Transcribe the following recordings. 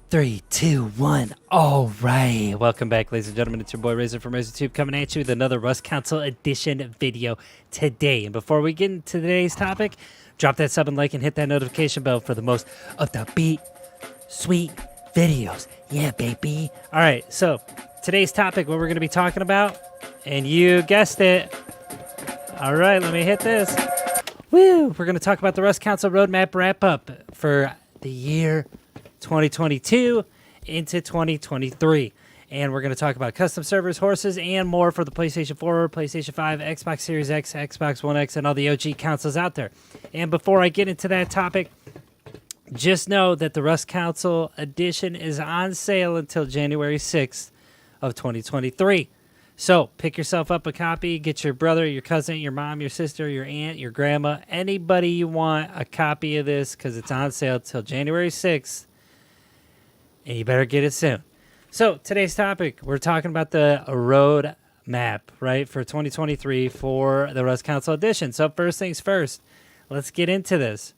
Three, two, one. All right. Welcome back, ladies and gentlemen. It's your boy Razor from RazorTube coming at you with another Rust Console Edition video today. And before we get into today's topic, drop that sub and like and hit that notification bell for the most of the beat sweet videos. Yeah, baby. All right. So today's topic, what we're going to be talking about, and you guessed it. All right. Let me hit this. Woo! We're going to talk about the Rust Console roadmap wrap up for the year 2022 into 2023, and we're going to talk about custom servers, horses, and more for the PlayStation 4, PlayStation 5, Xbox Series X, Xbox One X, and all the OG consoles out there. And before I get into that topic, just know that the Rust Console Edition is on sale until January 6th of 2023. So pick yourself up a copy, get your brother, your cousin, your mom, your sister, your aunt, your grandma, anybody you want a copy of this, because it's on sale until January 6th. And you better get it soon. So today's topic, we're talking about the road map, right, for 2023 for the Rust Console Edition. So first things first, let's get into this.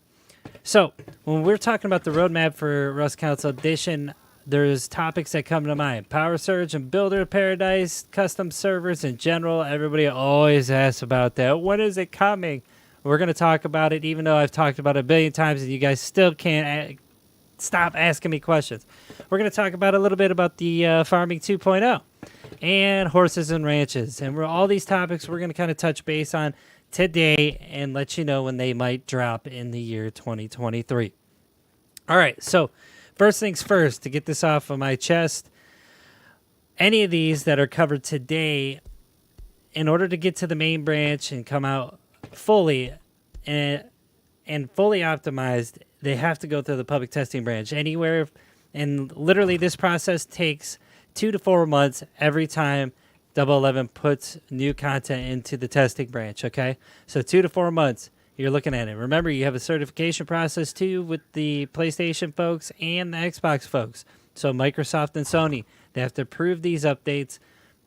So when we're talking about the roadmap for Rust Console Edition, there's topics that come to mind. Power Surge and Builder Paradise, custom servers in general. Everybody always asks about that. When is it coming? We're going to talk about it, even though I've talked about it a billion times and you guys still can't stop asking me questions. We're going to talk about a little bit about the Farming 2.0 and horses and ranches. And all these topics we're going to kind of touch base on today and let you know when they might drop in the year 2023. All right, so first things first, to get this off of my chest, any of these that are covered today, in order to get to the main branch and come out fully and fully optimized, they have to go through the public testing branch anywhere. And literally this process takes 2 to 4 months every time Double 11 puts new content into the testing branch, okay? So 2 to 4 months, you're looking at it. Remember, you have a certification process too with the PlayStation folks and the Xbox folks. So Microsoft and Sony, they have to approve these updates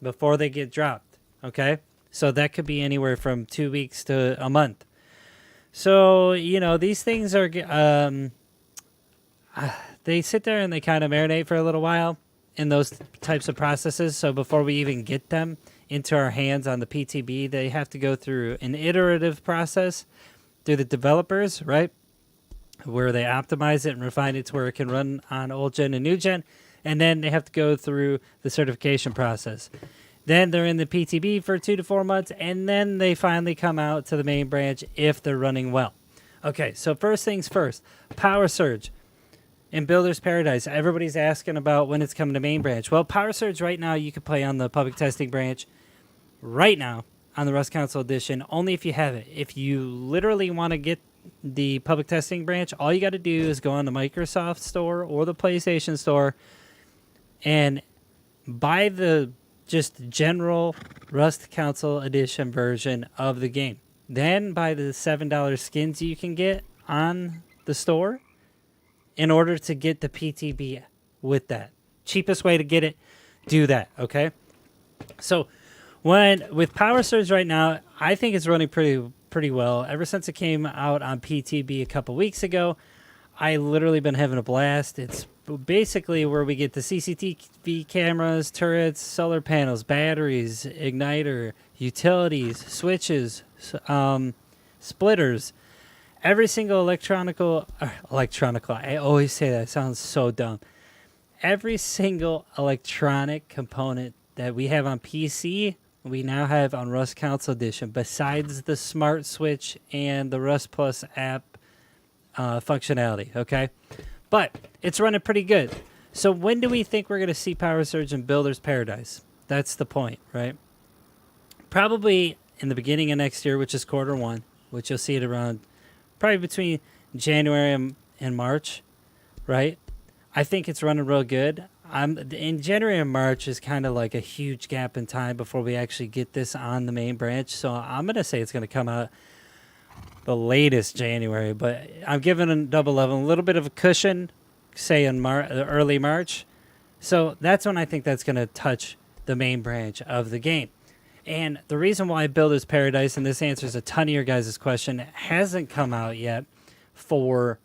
before they get dropped, okay? So that could be anywhere from 2 weeks to a month. So, you know, these things are, they sit there and they kind of marinate for a little while in those types of processes. So before we even get them into our hands on the PTB, they have to go through an iterative process through the developers, right? Where they optimize it and refine it to where it can run on old gen and new gen. And then they have to go through the certification process. Then they're in the PTB for 2 to 4 months, and then they finally come out to the main branch if they're running well. Okay, so first things first, Power Surge and Builder's Paradise. Everybody's asking about when it's coming to main branch. Well, Power Surge right now, you can play on the public testing branch right now on the Rust Console Edition, only if you have it. If you literally want to get the public testing branch, all you got to do is go on the Microsoft Store or the PlayStation Store and buy the just general Rust Console Edition version of the game. Then buy the $7 skins you can get on the store in order to get the PTB with that. Cheapest way to get it, do that, okay? So with Power Surge right now, I think it's running pretty well. Ever since it came out on PTB a couple weeks ago, I literally been having a blast. It's basically where we get the CCTV cameras, turrets, solar panels, batteries, igniter, utilities, switches, splitters, every single electronical, I always say that, it sounds so dumb. Every single electronic component that we have on PC, we now have on Rust Console Edition, besides the smart switch and the Rust Plus app functionality, okay? But it's running pretty good. So when do we think we're going to see Power Surge and Builder's Paradise? That's the point, right? Probably in the beginning of next year, which is Q1, which you'll see it around probably between January and March, right? I think it's running real good. In January and March is kind of like a huge gap in time before we actually get this on the main branch. So I'm going to say it's going to come out the latest January, but I'm giving Double 11 a little bit of a cushion, say in early March. So that's when I think that's going to touch the main branch of the game. And the reason why Builder's Paradise, and this answers a ton of your guys' question, hasn't come out yet for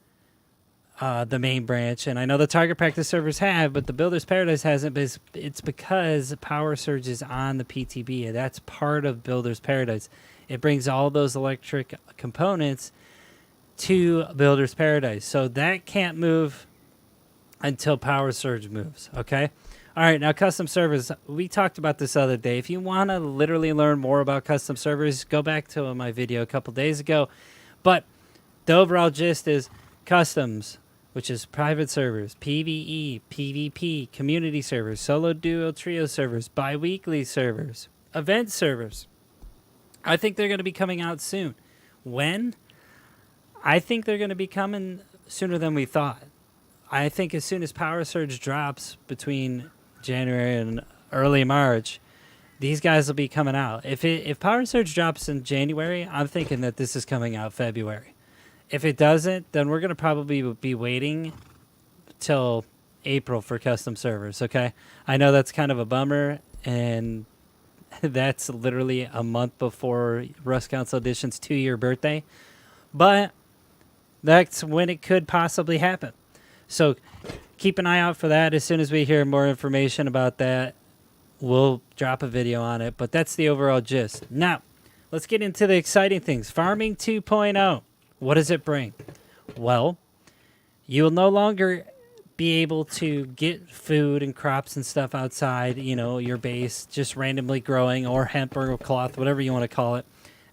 the main branch, and I know the target practice servers have, but the Builder's Paradise hasn't. But it's because Power Surge is on the PTB, and that's part of Builder's Paradise. It brings all those electric components to Builder's Paradise, so that can't move until Power Surge moves. Okay. All right, now custom servers. We talked about this other day. If you want to literally learn more about custom servers, go back to my video a couple days ago. But the overall gist is customs, which is private servers, PvE, PvP, community servers, solo, duo, trio servers, bi-weekly servers, event servers. I think they're going to be coming out soon. When? I think they're going to be coming sooner than we thought. I think as soon as Power Surge drops between January and early March, these guys will be coming out. If Power Surge drops in January, I'm thinking that this is coming out February. If it doesn't, then we're going to probably be waiting till April for custom servers, okay? I know that's kind of a bummer, and that's literally a month before Rust Console Edition's 2-year birthday, but that's when it could possibly happen. So keep an eye out for that. As soon as we hear more information about that, we'll drop a video on it. But that's the overall gist. Now, let's get into the exciting things. Farming 2.0. What does it bring? Well, you will no longer be able to get food and crops and stuff outside, you know, your base, just randomly growing, or hemp or cloth, whatever you want to call it,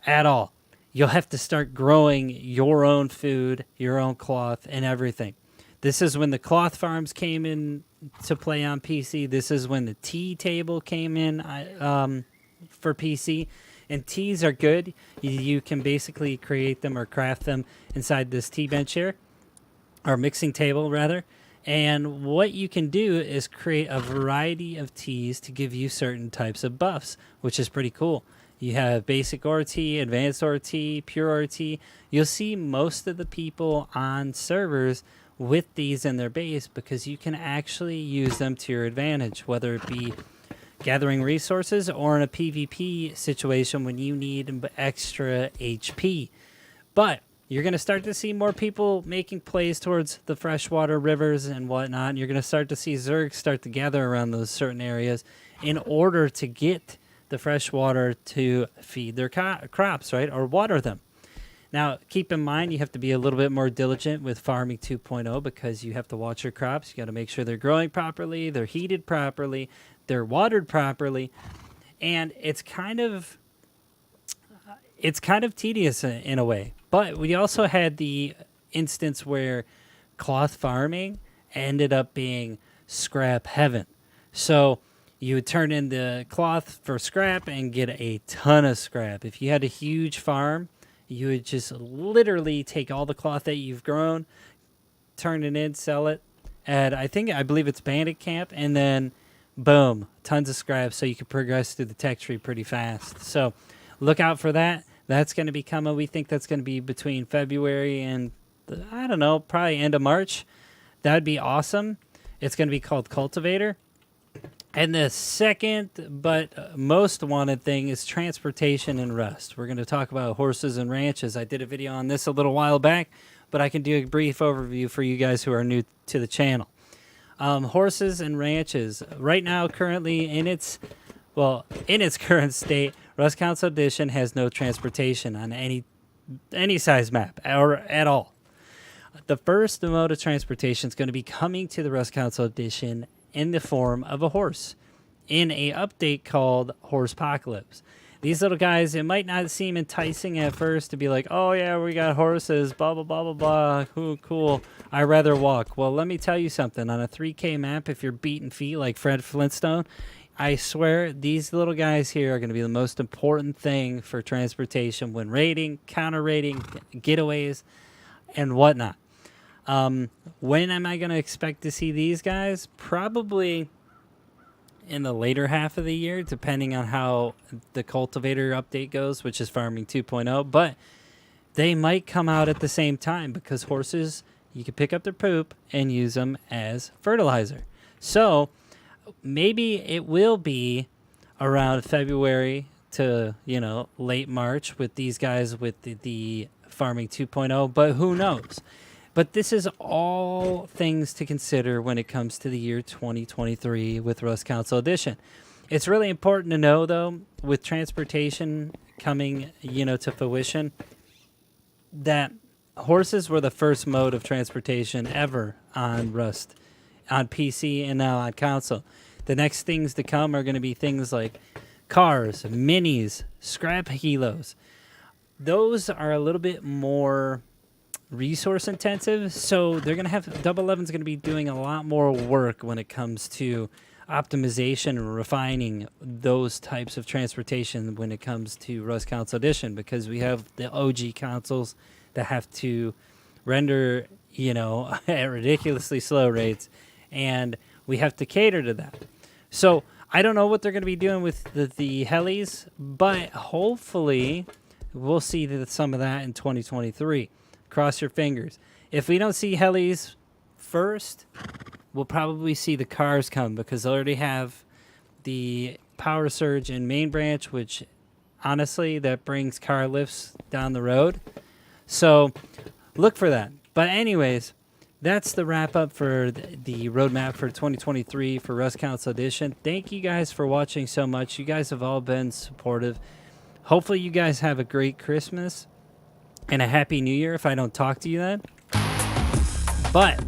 at all. You'll have to start growing your own food, your own cloth, and everything. This is when the cloth farms came in to play on PC. This is when the tea table came in for PC. And teas are good. You can basically create them or craft them inside this tea bench here, or mixing table rather. And what you can do is create a variety of teas to give you certain types of buffs, which is pretty cool. You have basic ore tea, advanced ore tea, pure ore tea. You'll see most of the people on servers with these in their base because you can actually use them to your advantage, whether it be gathering resources or in a PvP situation when you need extra HP. But you're going to start to see more people making plays towards the freshwater rivers and whatnot. And you're going to start to see Zergs start to gather around those certain areas in order to get the fresh water to feed their crops, right? Or water them. Now, keep in mind, you have to be a little bit more diligent with farming 2.0 because you have to watch your crops. You got to make sure they're growing properly, they're heated properly, they're watered properly, and it's kind of tedious in a way. But we also had the instance where cloth farming ended up being scrap heaven. So you would turn in the cloth for scrap and get a ton of scrap. If you had a huge farm, you would just literally take all the cloth that you've grown, turn it in, sell it at, I believe it's Bandit Camp, and then boom, tons of scrap so you can progress through the tech tree pretty fast. So look out for that. That's going to be coming. We think that's going to be between February and, I don't know, probably end of March. That would be awesome. It's going to be called Cultivator. And the second but most wanted thing is transportation in Rust. We're going to talk about horses and ranches. I did a video on this a little while back, but I can do a brief overview for you guys who are new to the channel. Horses and ranches. Right now, currently in its current state, Rust Console Edition has no transportation on any size map or at all. The first mode of transportation is going to be coming to the Rust Console Edition in the form of a horse in a update called Horsepocalypse. These little guys, it might not seem enticing at first to be like, oh yeah, we got horses, blah, blah, blah, blah, blah, cool, I'd rather walk. Well, let me tell you something. On a 3K map, if you're beating feet like Fred Flintstone, I swear these little guys here are going to be the most important thing for transportation when raiding, counter raiding, getaways, and whatnot. When am I going to expect to see these guys? Probably in the later half of the year, depending on how the Cultivator update goes, which is Farming 2.0. But they might come out at the same time because horses, you can pick up their poop and use them as fertilizer. So maybe it will be around February to, late March with these guys with the Farming 2.0, but who knows? But this is all things to consider when it comes to the year 2023 with Rust Console Edition. It's really important to know, though, with transportation coming, to fruition, that horses were the first mode of transportation ever on Rust, on PC and now on console. The next things to come are going to be things like cars, minis, scrap helos. Those are a little bit more resource intensive, so they're going to have Double 11's going to be doing a lot more work when it comes to optimization and refining those types of transportation when it comes to Rust Console Edition, because we have the OG consoles that have to render, at ridiculously slow rates, and we have to cater to that. So I don't know what they're going to be doing with the helis, but hopefully we'll see some of that in 2023. Cross your fingers. If we don't see helis first, we'll probably see the cars come, because they already have the power surge in main branch, which honestly, that brings car lifts down the road. So look for that. But anyways, that's the wrap up for the roadmap for 2023 for Rust Console Edition. Thank you guys for watching so much. You guys have all been supportive. Hopefully you guys have a great Christmas and a happy New Year if I don't talk to you then. But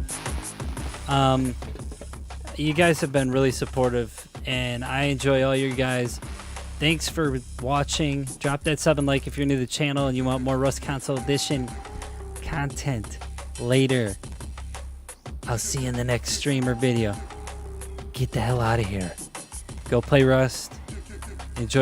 you guys have been really supportive, and I enjoy all you guys. Thanks for watching. Drop that sub and like if you're new to the channel and you want more Rust Console Edition content later. I'll see you in the next stream or video. Get the hell out of here. Go play Rust. Enjoy